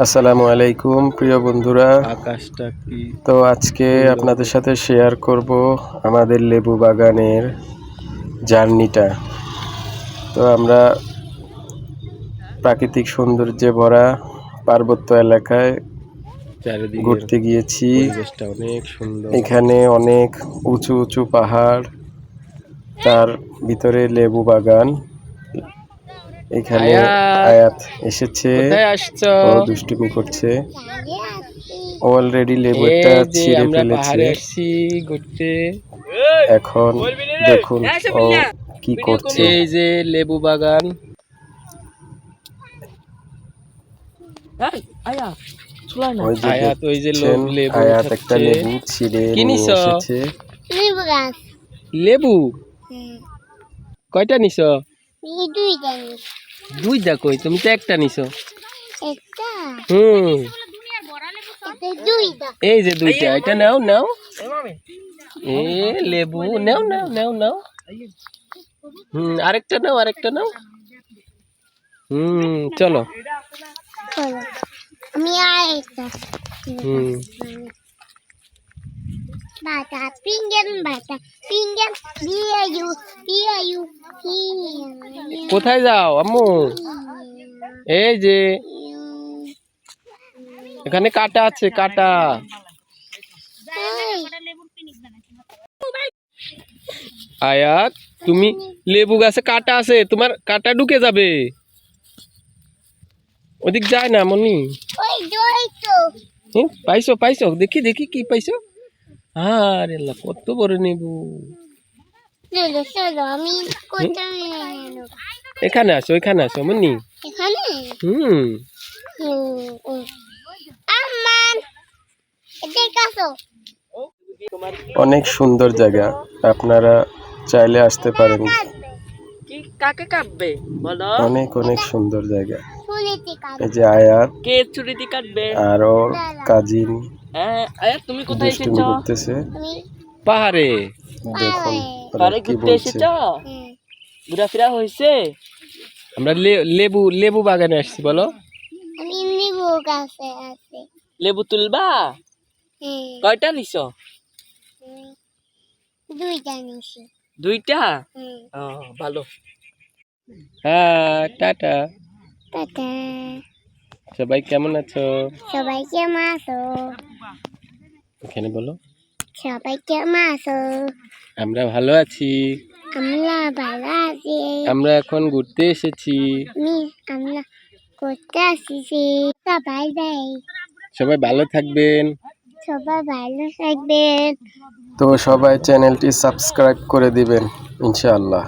আসসালামু আলাইকুম প্রিয় বন্ধুরা। আকাশটা কি তো আজকে আপনাদের সাথে শেয়ার করব আমাদের লেবু বাগানের জার্নিটা। তো আমরা প্রাকৃতিক সৌন্দর্যে ভরা পার্বত্য এলাকায় চারিদিকে ঘুরতে গিয়েছি। পরিবেশটা অনেক সুন্দর। এখানে অনেক উঁচু উঁচু পাহাড়, তার ভিতরে লেবু বাগান। এখানে আয়াত এসেছে, কোথায় আসছো? ও দুষ্টুমি করছে। অলরেডি লেবুটা এই যে ছিঁড়ে আমরা ফেলেছে। পাহাড়ে আসছি ঘুরতে। এখন দেখুন ও কি করছে। এই যে লেবু বাগান। ওই যে আয়াত ওই যে দেখছেন, লেবু আয়াত একটা উঠাচ্ছে। লেবু ছিঁড়ে কি নিয়ে নিছো? এসেছে। লেবু গাছ। লেবু কয়টা নিছো? দুইটা নিস। দুইটা কই? তুমি তো একটা নিছো। একটা হুম, দুইটা। এই যে দুইটা, এটা নাও নাও। এ লেবু নাও নাও নাও নাও। আরেকটা নাও, আরেকটা নাও। চলো। চলো আমি আরেকটা বাটা পিঙ্গেন বাটা পিঙ্গেন বিয়ায়ু বিয়ায়ু কোথায় যাও আম্মু? এই যে এখানে কাটা আছে, কাটা। আয়াত, তুমি লেবু গাছে কাটা আছে, তোমার কাটা ঢুকে যাবে। ওদিক যায় না মনি। ওই জয় তো পাইছো পাইছো, দেখি দেখি কি পাইছো। আরে আল্লাহ, কত বড় লেবু। চলো চলো আমি কোথায় এখানে আসো, এখানে আসো মনি। এখানে আম্মান এদিকে আসো। অনেক সুন্দর জায়গা, আপনারা চাইলে আসতে পারেন। কি কাকে কাটবে বলো? অনেক অনেক সুন্দর জায়গা। চুরিতে কাটবে। এই যে আয়াত কে চুরিতে কাটবে? আর ওর কাজিন হ্যাঁ, আয়াত তুমি কোথায় দুষ্টুমি এসেছো? করতেছে। আমি পাহাড়ে। দেখুন ওরা পাহাড়ে কি ঘুরতে বলছে। এসেছো? ঘোরাফেরা হয়েছে? আমরা লেবু লেবু বাগানে আসছি, বলো। আমি নিবো গাছে আছে। লেবু তুলবা? কয়টা নিছো? দুইটা নিছি। দুইটা? ভালো। হ্যাঁ, টাটা। টাটা। সবাই কেমন আছো? সবাই কেমন আছো? এখানে বলো। সবাই কেমন আছো? আমরা ভালো আছি। আমরা ভালো আছি। আমরা এখন ঘুরতে এসেছি। আমরা করতে আসছি। সবাই ভাই। সবাই ভালো থাকবেন। সবাই ভালো থাকবেন। তো সবাই চ্যানেলটি সাবস্ক্রাইব করে দিবেন ইনশাআল্লাহ।